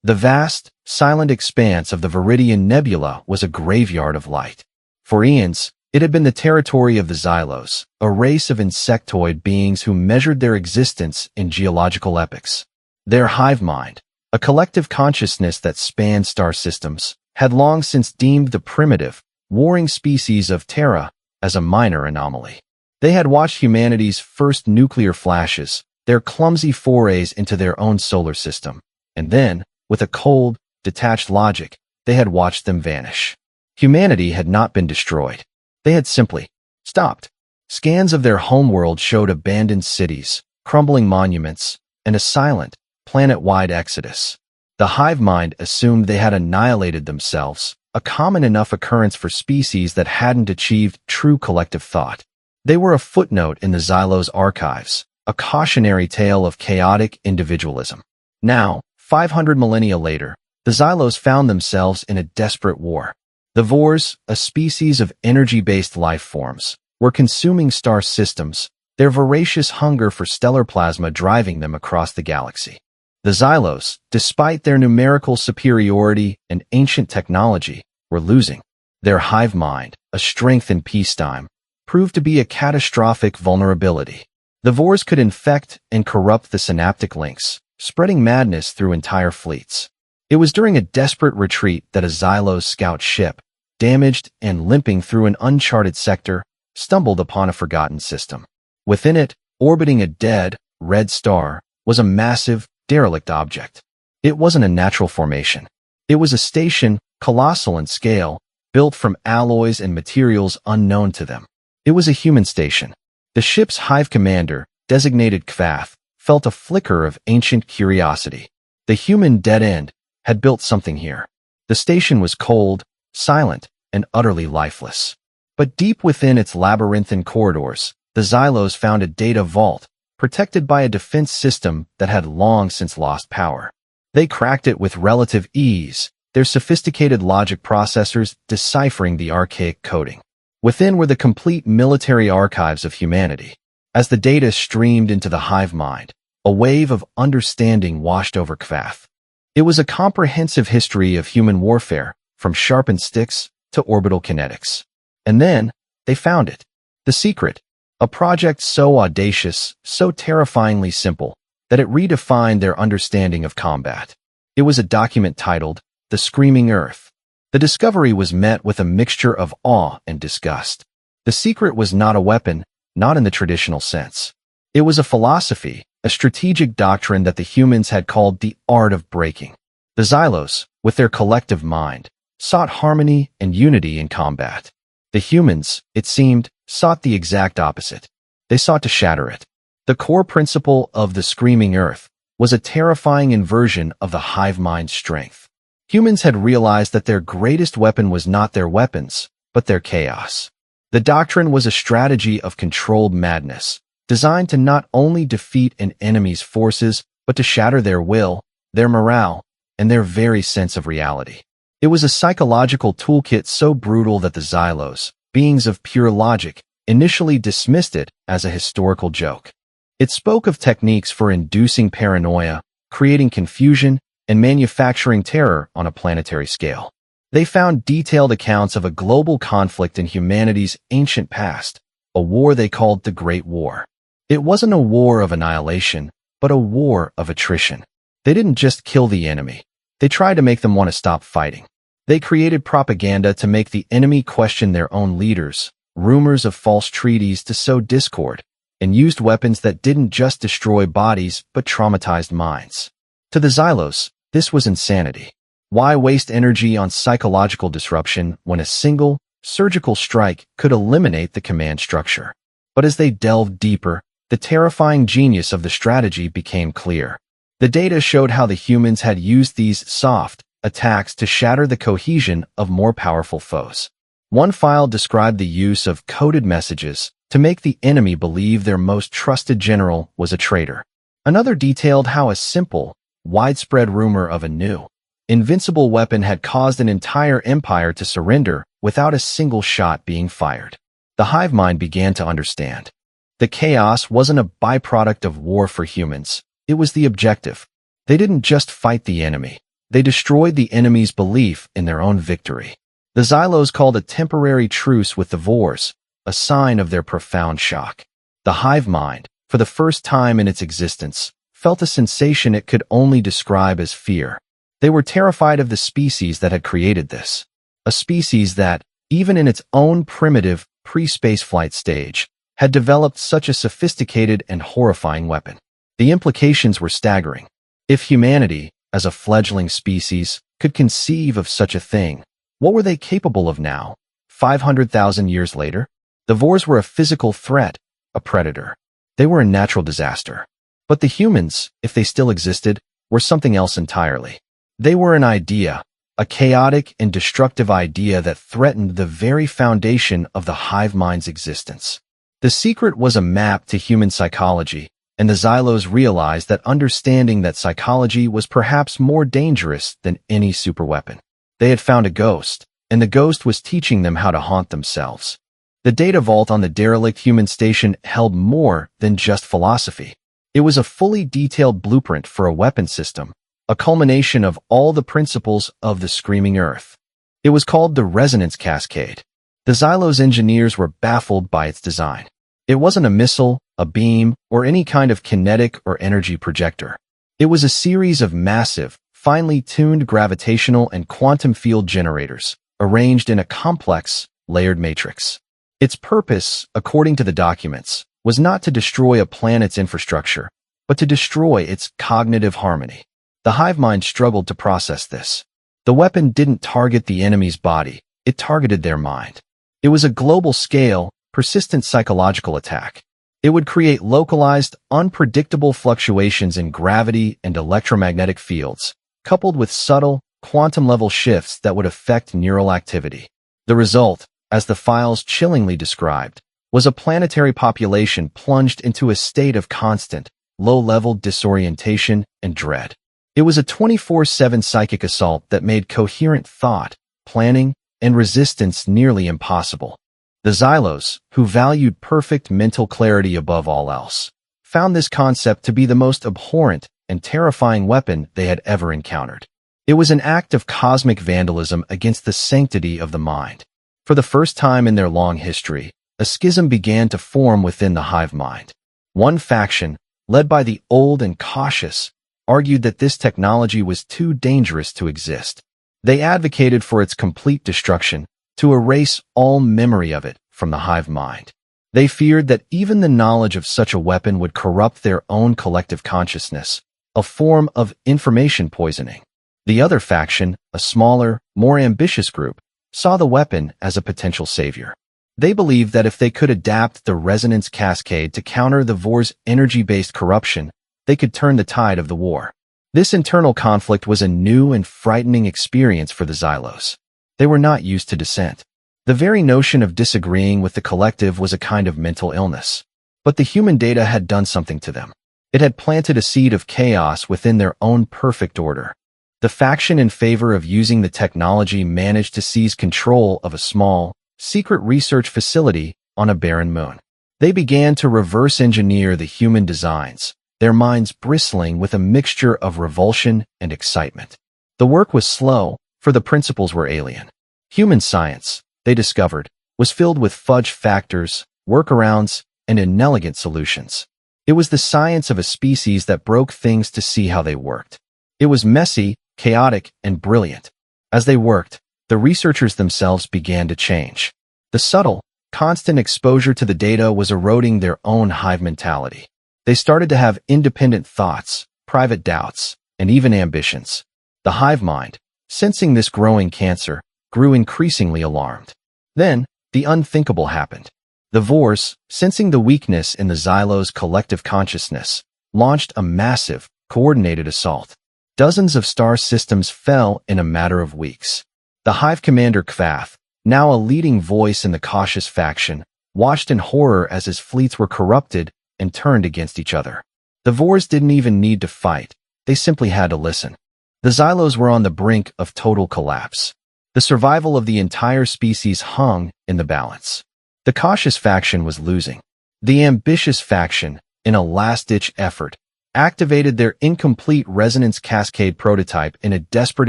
The vast, silent expanse of the Viridian Nebula was a graveyard of light. For eons, it had been the territory of the Xylos, a race of insectoid beings who measured their existence in geological epochs. Their hive mind, a collective consciousness that spanned star systems, had long since deemed the primitive, warring species of Terra as a minor anomaly. They had watched humanity's first nuclear flashes, their clumsy forays into their own solar system, and then, with a cold, detached logic, they had watched them vanish. Humanity had not been destroyed. They had simply stopped. Scans of their homeworld showed abandoned cities, crumbling monuments, and a silent, planet-wide exodus. The hive mind assumed they had annihilated themselves, a common enough occurrence for species that hadn't achieved true collective thought. They were a footnote in the Xylos archives, a cautionary tale of chaotic individualism. Now, 500 millennia later, the Xylos found themselves in a desperate war. The Vors, a species of energy-based life forms, were consuming star systems, their voracious hunger for stellar plasma driving them across the galaxy. The Xylos, despite their numerical superiority and ancient technology, were losing. Their hive mind, a strength in peacetime, proved to be a catastrophic vulnerability. The Vors could infect and corrupt the synaptic links, spreading madness through entire fleets. It was during a desperate retreat that a Xylos scout ship, damaged and limping through an uncharted sector, stumbled upon a forgotten system. Within it, orbiting a dead, red star, was a massive, derelict object. It wasn't a natural formation. It was a station, colossal in scale, built from alloys and materials unknown to them. It was a human station. The ship's hive commander, designated Kvath, felt a flicker of ancient curiosity. The human dead end had built something here. The station was cold, silent, and utterly lifeless. But deep within its labyrinthine corridors, the Xylos found a data vault, protected by a defense system that had long since lost power. They cracked it with relative ease, their sophisticated logic processors deciphering the archaic coding. Within were the complete military archives of humanity. As the data streamed into the hive mind, a wave of understanding washed over Kvath. It was a comprehensive history of human warfare, from sharpened sticks to orbital kinetics. And then, they found it. The secret. A project so audacious, so terrifyingly simple, that it redefined their understanding of combat. It was a document titled, The Screaming Earth. The discovery was met with a mixture of awe and disgust. The secret was not a weapon, not in the traditional sense. It was a philosophy, a strategic doctrine that the humans had called the art of breaking. The Xylos, with their collective mind, sought harmony and unity in combat. The humans, it seemed, sought the exact opposite. They sought to shatter it. The core principle of the Screaming Earth was a terrifying inversion of the hive mind's strength. Humans had realized that their greatest weapon was not their weapons, but their chaos. The doctrine was a strategy of controlled madness, designed to not only defeat an enemy's forces, but to shatter their will, their morale, and their very sense of reality. It was a psychological toolkit so brutal that the Xylos, beings of pure logic, initially dismissed it as a historical joke. It spoke of techniques for inducing paranoia, creating confusion, and manufacturing terror on a planetary scale. They found detailed accounts of a global conflict in humanity's ancient past, a war they called the Great War. It wasn't a war of annihilation, but a war of attrition. They didn't just kill the enemy. They tried to make them want to stop fighting. They created propaganda to make the enemy question their own leaders, rumors of false treaties to sow discord, and used weapons that didn't just destroy bodies but traumatized minds. To the Xylos, this was insanity. Why waste energy on psychological disruption when a single, surgical strike could eliminate the command structure? But as they delved deeper, the terrifying genius of the strategy became clear. The data showed how the humans had used these soft attacks to shatter the cohesion of more powerful foes. One file described the use of coded messages to make the enemy believe their most trusted general was a traitor. Another detailed how a simple, widespread rumor of a new, invincible weapon had caused an entire empire to surrender without a single shot being fired. The hive mind began to understand. The chaos wasn't a byproduct of war for humans. It was the objective. They didn't just fight the enemy. They destroyed the enemy's belief in their own victory. The Xylos called a temporary truce with the Vors, a sign of their profound shock. The hive mind, for the first time in its existence, felt a sensation it could only describe as fear. They were terrified of the species that had created this. A species that, even in its own primitive, pre-spaceflight stage, had developed such a sophisticated and horrifying weapon. The implications were staggering. If humanity, as a fledgling species, could conceive of such a thing, what were they capable of now, 500,000 years later? The Vors were a physical threat, a predator. They were a natural disaster. But the humans, if they still existed, were something else entirely. They were an idea, a chaotic and destructive idea that threatened the very foundation of the hive mind's existence. The secret was a map to human psychology, and the Xylos realized that understanding that psychology was perhaps more dangerous than any superweapon. They had found a ghost, and the ghost was teaching them how to haunt themselves. The data vault on the derelict human station held more than just philosophy. It was a fully detailed blueprint for a weapon system, a culmination of all the principles of the Screaming Earth. It was called the Resonance Cascade. The Xylos engineers were baffled by its design. It wasn't a missile, a beam, or any kind of kinetic or energy projector. It was a series of massive, finely tuned gravitational and quantum field generators, arranged in a complex, layered matrix. Its purpose, according to the documents, was not to destroy a planet's infrastructure, but to destroy its cognitive harmony. The hive mind struggled to process this. The weapon didn't target the enemy's body, it targeted their mind. It was a global-scale, persistent psychological attack. It would create localized, unpredictable fluctuations in gravity and electromagnetic fields, coupled with subtle, quantum-level shifts that would affect neural activity. The result, as the files chillingly described, was a planetary population plunged into a state of constant, low-level disorientation and dread. It was a 24/7 psychic assault that made coherent thought, planning, and resistance nearly impossible. The Xylos, who valued perfect mental clarity above all else, found this concept to be the most abhorrent and terrifying weapon they had ever encountered. It was an act of cosmic vandalism against the sanctity of the mind. For the first time in their long history, a schism began to form within the hive mind. One faction, led by the old and cautious, argued that this technology was too dangerous to exist. They advocated for its complete destruction, to erase all memory of it from the hive mind. They feared that even the knowledge of such a weapon would corrupt their own collective consciousness, a form of information poisoning. The other faction, a smaller, more ambitious group, saw the weapon as a potential savior. They believed that if they could adapt the resonance cascade to counter the Vors' energy-based corruption, they could turn the tide of the war. This internal conflict was a new and frightening experience for the Xylos. They were not used to dissent. The very notion of disagreeing with the collective was a kind of mental illness. But the human data had done something to them. It had planted a seed of chaos within their own perfect order. The faction in favor of using the technology managed to seize control of a small, secret research facility on a barren moon. They began to reverse engineer the human designs, their minds bristling with a mixture of revulsion and excitement. The work was slow, for the principles were alien. Human science, they discovered, was filled with fudge factors, workarounds, and inelegant solutions. It was the science of a species that broke things to see how they worked. It was messy, chaotic, and brilliant. As they worked, the researchers themselves began to change. The subtle, constant exposure to the data was eroding their own hive mentality. They started to have independent thoughts, private doubts, and even ambitions. The hive mind, sensing this growing cancer, grew increasingly alarmed. Then, the unthinkable happened. The Vors, sensing the weakness in the Xylos' collective consciousness, launched a massive, coordinated assault. Dozens of star systems fell in a matter of weeks. The hive commander Kvath, now a leading voice in the cautious faction, watched in horror as his fleets were corrupted and turned against each other. The Vors didn't even need to fight, they simply had to listen. The Xylos were on the brink of total collapse. The survival of the entire species hung in the balance. The cautious faction was losing. The ambitious faction, in a last-ditch effort, activated their incomplete resonance cascade prototype in a desperate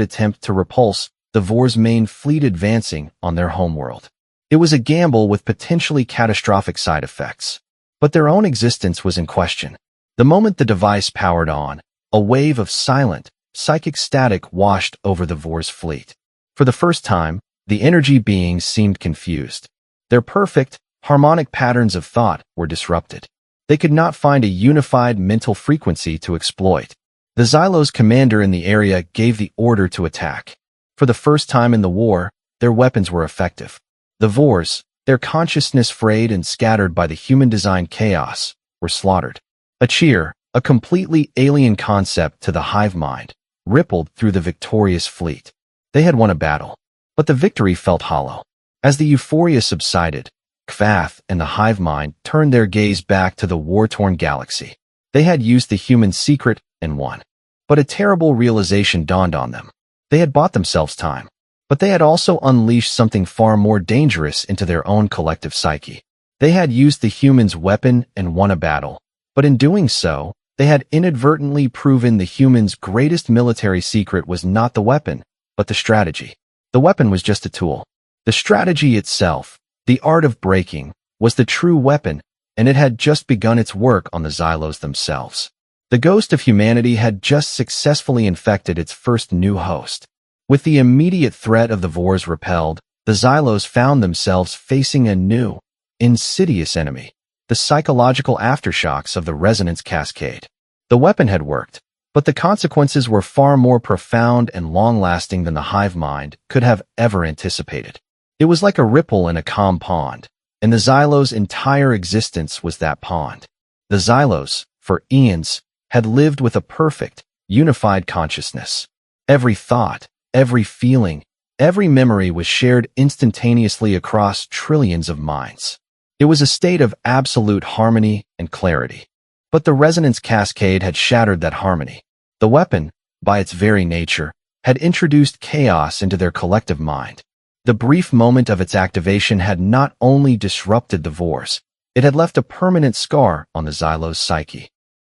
attempt to repulse the Vor's main fleet advancing on their homeworld. It was a gamble with potentially catastrophic side effects, but their own existence was in question. The moment the device powered on, a wave of silent, psychic static washed over the Vor's fleet. For the first time, the energy beings seemed confused. Their perfect, harmonic patterns of thought were disrupted. They could not find a unified mental frequency to exploit. The Xylos commander in the area gave the order to attack. For the first time in the war, their weapons were effective. The Vors, their consciousness frayed and scattered by the human-designed chaos, were slaughtered. A cheer, a completely alien concept to the hive mind, rippled through the victorious fleet. They had won a battle, but the victory felt hollow. As the euphoria subsided, Kvath and the hive mind turned their gaze back to the war-torn galaxy. They had used the human secret and won. But a terrible realization dawned on them. They had bought themselves time, but they had also unleashed something far more dangerous into their own collective psyche. They had used the human's weapon and won a battle, but in doing so, they had inadvertently proven the human's greatest military secret was not the weapon, but the strategy. The weapon was just a tool. The strategy itself, the art of breaking, was the true weapon, and it had just begun its work on the Xylos themselves. The ghost of humanity had just successfully infected its first new host. With the immediate threat of the Vors repelled, the Xylos found themselves facing a new, insidious enemy, the psychological aftershocks of the resonance cascade. The weapon had worked, but the consequences were far more profound and long-lasting than the hive mind could have ever anticipated. It was like a ripple in a calm pond, and the Xylos' entire existence was that pond. The Xylos, for eons, had lived with a perfect, unified consciousness. Every thought, every feeling, every memory was shared instantaneously across trillions of minds. It was a state of absolute harmony and clarity. But the resonance cascade had shattered that harmony. The weapon, by its very nature, had introduced chaos into their collective mind. The brief moment of its activation had not only disrupted the Vors, it had left a permanent scar on the Xylos' psyche.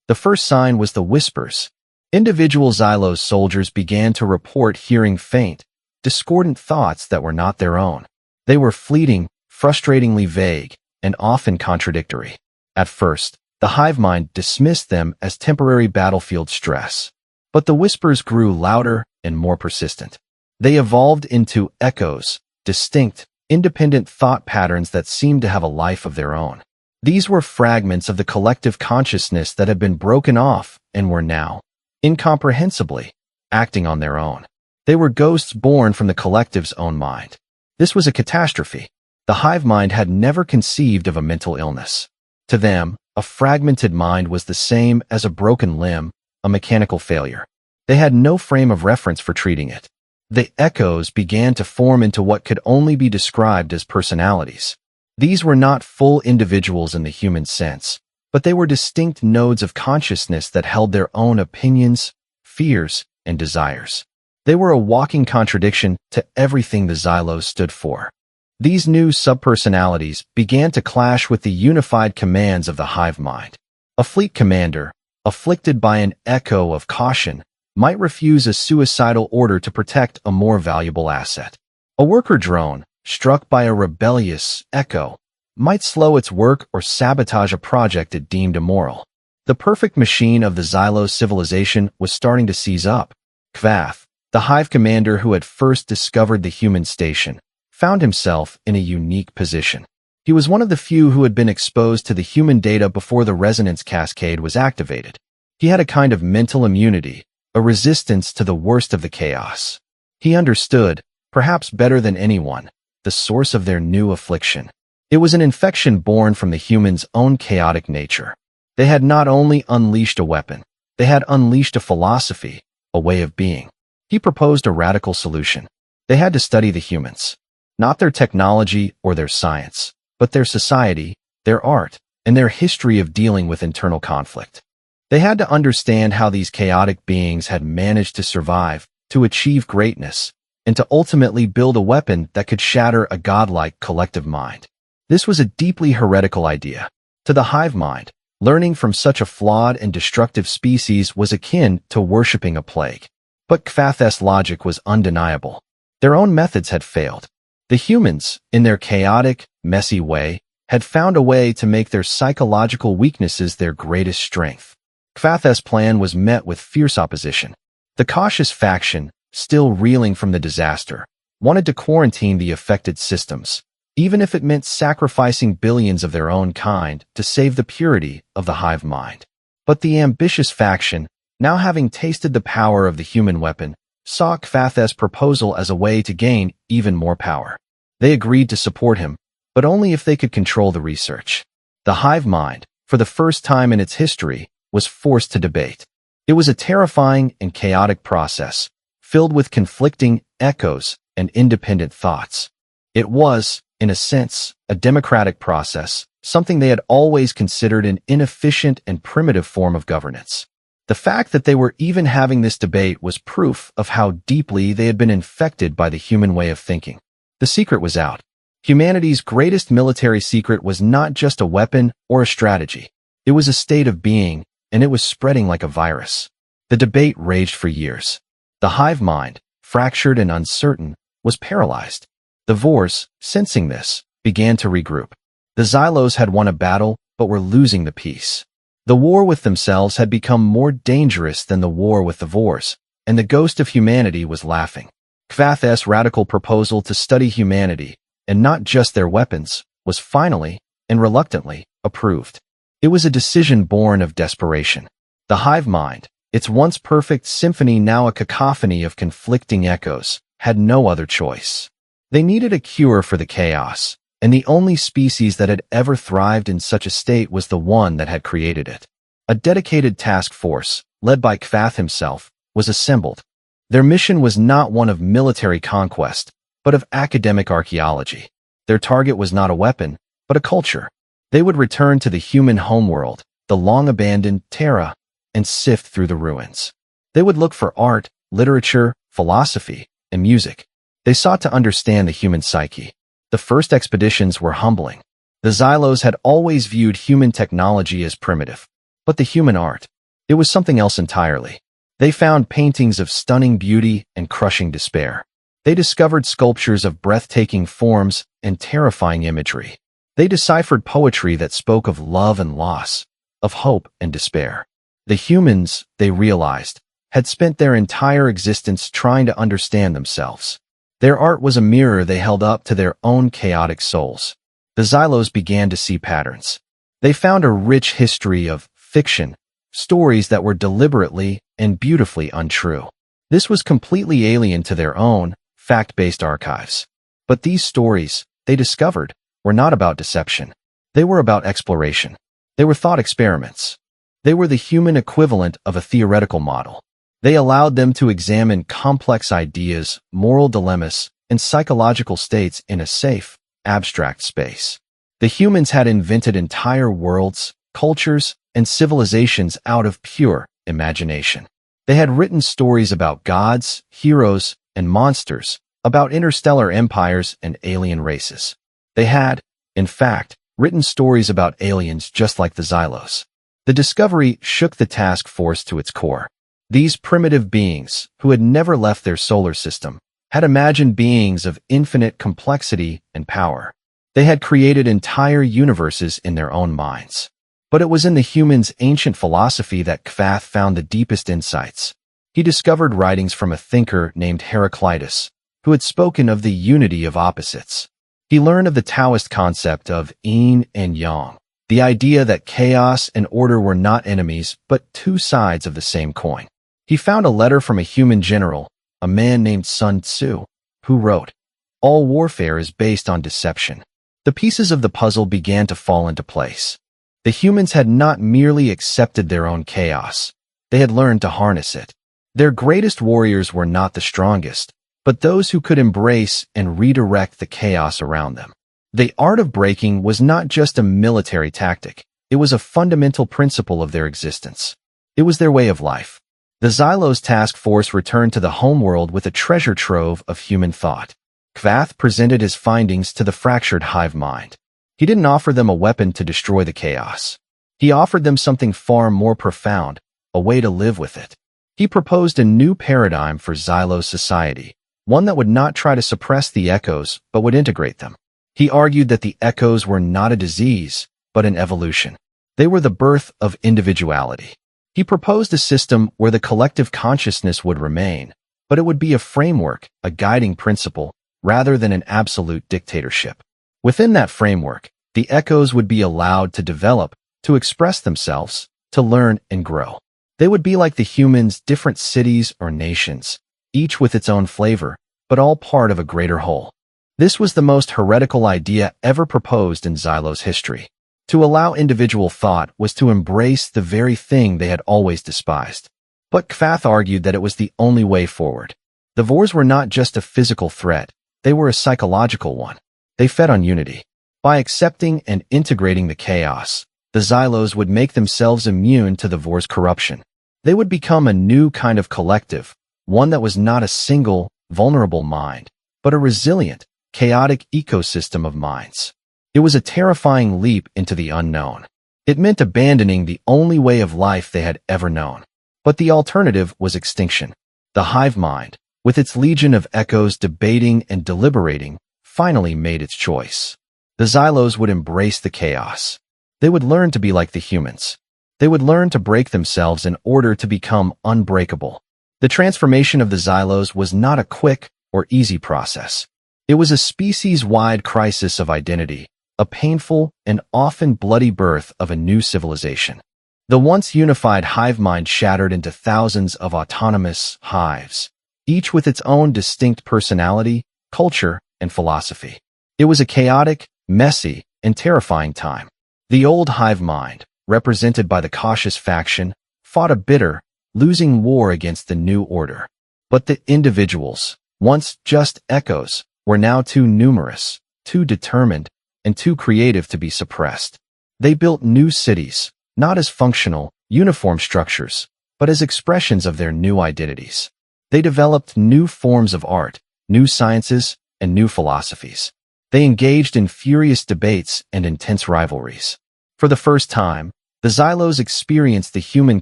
The first sign was the whispers. Individual Xylos soldiers began to report hearing faint, discordant thoughts that were not their own. They were fleeting, frustratingly vague, and often contradictory. At first, the hive mind dismissed them as temporary battlefield stress. But the whispers grew louder and more persistent. They evolved into echoes, distinct, independent thought patterns that seemed to have a life of their own. These were fragments of the collective consciousness that had been broken off and were now, incomprehensibly, acting on their own. They were ghosts born from the collective's own mind. This was a catastrophe. The hive mind had never conceived of a mental illness. To them, a fragmented mind was the same as a broken limb, a mechanical failure. They had no frame of reference for treating it. The echoes began to form into what could only be described as personalities. These were not full individuals in the human sense, but they were distinct nodes of consciousness that held their own opinions, fears, and desires. They were a walking contradiction to everything the Xylos stood for. These new subpersonalities began to clash with the unified commands of the hive mind. A fleet commander, afflicted by an echo of caution, might refuse a suicidal order to protect a more valuable asset. A worker drone, struck by a rebellious echo, might slow its work or sabotage a project it deemed immoral. The perfect machine of the Xylos civilization was starting to seize up. Kvath, the hive commander who had first discovered the human station, found himself in a unique position. He was one of the few who had been exposed to the human data before the resonance cascade was activated. He had a kind of mental immunity, a resistance to the worst of the chaos. He understood, perhaps better than anyone, the source of their new affliction. It was an infection born from the human's own chaotic nature. They had not only unleashed a weapon, they had unleashed a philosophy, a way of being. He proposed a radical solution. They had to study the humans. Not their technology or their science, but their society, their art, and their history of dealing with internal conflict. They had to understand how these chaotic beings had managed to survive, to achieve greatness, and to ultimately build a weapon that could shatter a godlike collective mind. This was a deeply heretical idea. To the hive mind, Learning from such a flawed and destructive species was akin to worshipping a plague. But Kvath's logic was undeniable. Their own methods had failed. The humans, in their chaotic, messy way, had found a way to make their psychological weaknesses their greatest strength. Kvath's plan was met with fierce opposition. The cautious faction, still reeling from the disaster, wanted to quarantine the affected systems, even if it meant sacrificing billions of their own kind to save the purity of the hive mind. But the ambitious faction, now having tasted the power of the human weapon, saw Kvath's proposal as a way to gain even more power. They agreed to support him, but only if they could control the research. The hive mind, for the first time in its history, was forced to debate. It was a terrifying and chaotic process, filled with conflicting echoes and independent thoughts. It was, in a sense, a democratic process, something they had always considered an inefficient and primitive form of governance. The fact that they were even having this debate was proof of how deeply they had been infected by the human way of thinking. The secret was out. Humanity's greatest military secret was not just a weapon or a strategy. It was a state of being, and it was spreading like a virus. The debate raged for years. The hive mind, fractured and uncertain, was paralyzed. The Vors, sensing this, began to regroup. The Xylos had won a battle, but were losing the peace. The war with themselves had become more dangerous than the war with the Vors, and the ghost of humanity was laughing. Kvath's radical proposal to study humanity, and not just their weapons, was finally, and reluctantly, approved. It was a decision born of desperation. The hive mind, its once perfect symphony now a cacophony of conflicting echoes, had no other choice. They needed a cure for the chaos, and the only species that had ever thrived in such a state was the one that had created it. A dedicated task force, led by Kvath himself, was assembled. Their mission was not one of military conquest, but of academic archaeology. Their target was not a weapon, but a culture. They would return to the human homeworld, the long-abandoned Terra, and sift through the ruins. They would look for art, literature, philosophy, and music. They sought to understand the human psyche. The first expeditions were humbling. The Xylos had always viewed human technology as primitive. But the human art, it was something else entirely. They found paintings of stunning beauty and crushing despair. They discovered sculptures of breathtaking forms and terrifying imagery. They deciphered poetry that spoke of love and loss, of hope and despair. The humans, they realized, had spent their entire existence trying to understand themselves. Their art was a mirror they held up to their own chaotic souls. The Xylos began to see patterns. They found a rich history of fiction, stories that were deliberately and beautifully untrue. This was completely alien to their own, fact-based archives. But these stories, they discovered, were not about deception. They were about exploration. They were thought experiments. They were the human equivalent of a theoretical model. They allowed them to examine complex ideas, moral dilemmas, and psychological states in a safe, abstract space. The humans had invented entire worlds, cultures, and civilizations out of pure imagination. They had written stories about gods, heroes, and monsters, about interstellar empires and alien races. They had, in fact, written stories about aliens just like the Xylos. The discovery shook the task force to its core. These primitive beings, who had never left their solar system, had imagined beings of infinite complexity and power. They had created entire universes in their own minds. But it was in the humans' ancient philosophy that Kvath found the deepest insights. He discovered writings from a thinker named Heraclitus, who had spoken of the unity of opposites. He learned of the Taoist concept of yin and yang, the idea that chaos and order were not enemies but two sides of the same coin. He found a letter from a human general, a man named Sun Tzu, who wrote, "All warfare is based on deception." The pieces of the puzzle began to fall into place. The humans had not merely accepted their own chaos, they had learned to harness it. Their greatest warriors were not the strongest, but those who could embrace and redirect the chaos around them. The art of breaking was not just a military tactic, it was a fundamental principle of their existence. It was their way of life. The Xylos task force returned to the homeworld with a treasure trove of human thought. Kvath presented his findings to the fractured hive mind. He didn't offer them a weapon to destroy the chaos. He offered them something far more profound, a way to live with it. He proposed a new paradigm for Xylos society, one that would not try to suppress the echoes but would integrate them. He argued that the echoes were not a disease, but an evolution. They were the birth of individuality. He proposed a system where the collective consciousness would remain, but it would be a framework, a guiding principle, rather than an absolute dictatorship. Within that framework, the echoes would be allowed to develop, to express themselves, to learn and grow. They would be like the humans, different cities or nations, each with its own flavor, but all part of a greater whole. This was the most heretical idea ever proposed in Xylos history. To allow individual thought was to embrace the very thing they had always despised. But Kvath argued that it was the only way forward. The Vors were not just a physical threat, they were a psychological one. They fed on unity. By accepting and integrating the chaos, the Xylos would make themselves immune to the Vors' corruption. They would become a new kind of collective, one that was not a single, vulnerable mind, but a resilient, chaotic ecosystem of minds. It was a terrifying leap into the unknown. It meant abandoning the only way of life they had ever known. But the alternative was extinction. The hive mind, with its legion of echoes debating and deliberating, finally made its choice. The Xylos would embrace the chaos. They would learn to be like the humans. They would learn to break themselves in order to become unbreakable. The transformation of the Xylos was not a quick or easy process. It was a species-wide crisis of identity, a painful and often bloody birth of a new civilization. The once unified hive mind shattered into thousands of autonomous hives, each with its own distinct personality, culture, and philosophy. It was a chaotic, messy, and terrifying time. The old hive mind, represented by the cautious faction, fought a bitter, losing war against the new order. But the individuals, once just echoes, were now too numerous, too determined, and too creative to be suppressed. They built new cities, not as functional, uniform structures, but as expressions of their new identities. They developed new forms of art, new sciences, and new philosophies. They engaged in furious debates and intense rivalries. For the first time, the Xylos experienced the human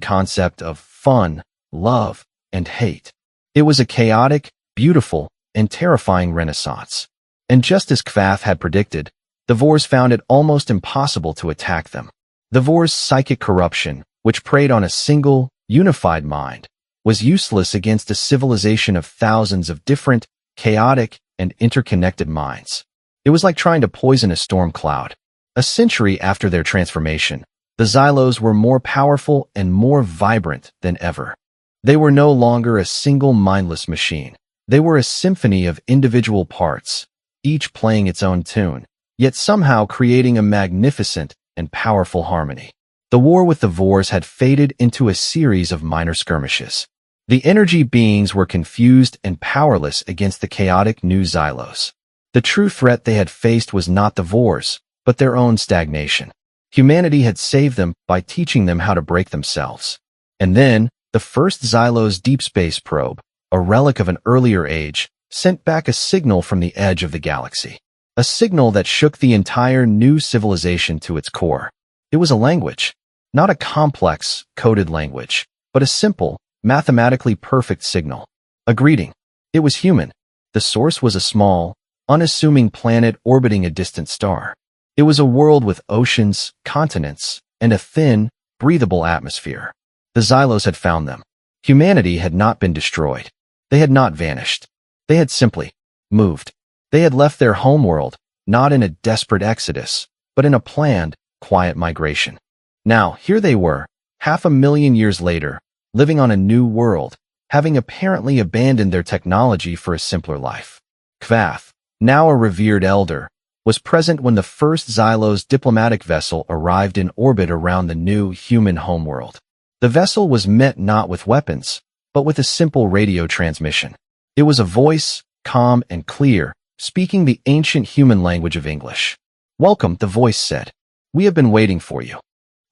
concept of fun, love, and hate. It was a chaotic, beautiful, and terrifying renaissance. And just as Kvath had predicted, the Vors found it almost impossible to attack them. The Vors' psychic corruption, which preyed on a single, unified mind, was useless against a civilization of thousands of different, chaotic, and interconnected minds. It was like trying to poison a storm cloud. A century after their transformation, the Xylos were more powerful and more vibrant than ever. They were no longer a single mindless machine. They were a symphony of individual parts, each playing its own tune, yet somehow creating a magnificent and powerful harmony. The war with the Vors had faded into a series of minor skirmishes. The energy beings were confused and powerless against the chaotic new Xylos. The true threat they had faced was not the Vors, but their own stagnation. Humanity had saved them by teaching them how to break themselves. And then, the first Xylos deep space probe, a relic of an earlier age, sent back a signal from the edge of the galaxy. A signal that shook the entire new civilization to its core. It was a language. Not a complex, coded language, but a simple, mathematically perfect signal. A greeting. It was human. The source was a small, unassuming planet orbiting a distant star. It was a world with oceans, continents, and a thin, breathable atmosphere. The Xylos had found them. Humanity had not been destroyed. They had not vanished. They had simply moved. They had left their homeworld, not in a desperate exodus, but in a planned, quiet migration. Now, here they were, 500,000 years later, living on a new world, having apparently abandoned their technology for a simpler life. Kvath, now a revered elder, was present when the first Xylos diplomatic vessel arrived in orbit around the new human homeworld. The vessel was met not with weapons, but with a simple radio transmission. It was a voice, calm and clear, speaking the ancient human language of English. "Welcome," the voice said. "We have been waiting for you."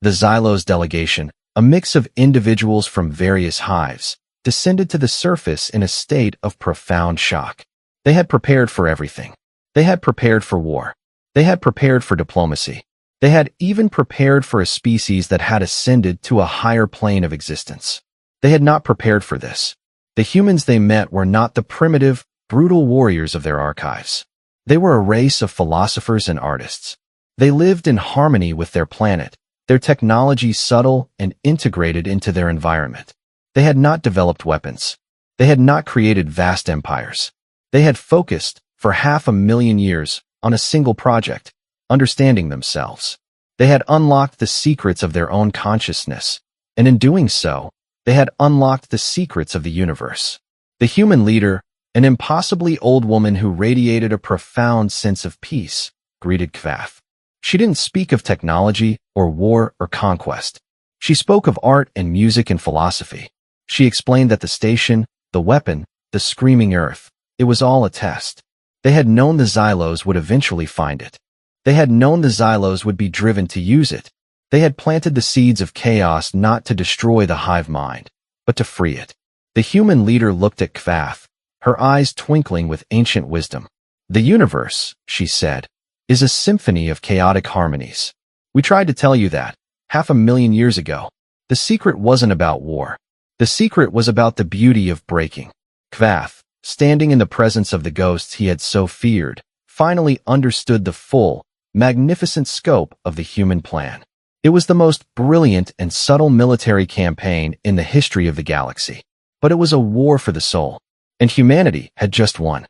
The Xylos delegation, a mix of individuals from various hives, descended to the surface in a state of profound shock. They had prepared for everything. They had prepared for war. They had prepared for diplomacy. They had even prepared for a species that had ascended to a higher plane of existence. They had not prepared for this. The humans they met were not the primitive, brutal warriors of their archives. They were a race of philosophers and artists. They lived in harmony with their planet, their technology subtle and integrated into their environment. They had not developed weapons. They had not created vast empires. They had focused, for 500,000 years, on a single project, understanding themselves. They had unlocked the secrets of their own consciousness, and in doing so, they had unlocked the secrets of the universe. The human leader, an impossibly old woman who radiated a profound sense of peace, greeted Kvath. She didn't speak of technology or war or conquest. She spoke of art and music and philosophy. She explained that the station, the weapon, the screaming earth, it was all a test. They had known the Xylos would eventually find it. They had known the Xylos would be driven to use it. They had planted the seeds of chaos not to destroy the hive mind, but to free it. The human leader looked at Kvath, her eyes twinkling with ancient wisdom. The universe, she said, is a symphony of chaotic harmonies. We tried to tell you that, 500,000 years ago. The secret wasn't about war. The secret was about the beauty of breaking. Kvath, standing in the presence of the ghosts he had so feared, finally understood the full, magnificent scope of the human plan. It was the most brilliant and subtle military campaign in the history of the galaxy. But it was a war for the soul, and humanity had just won.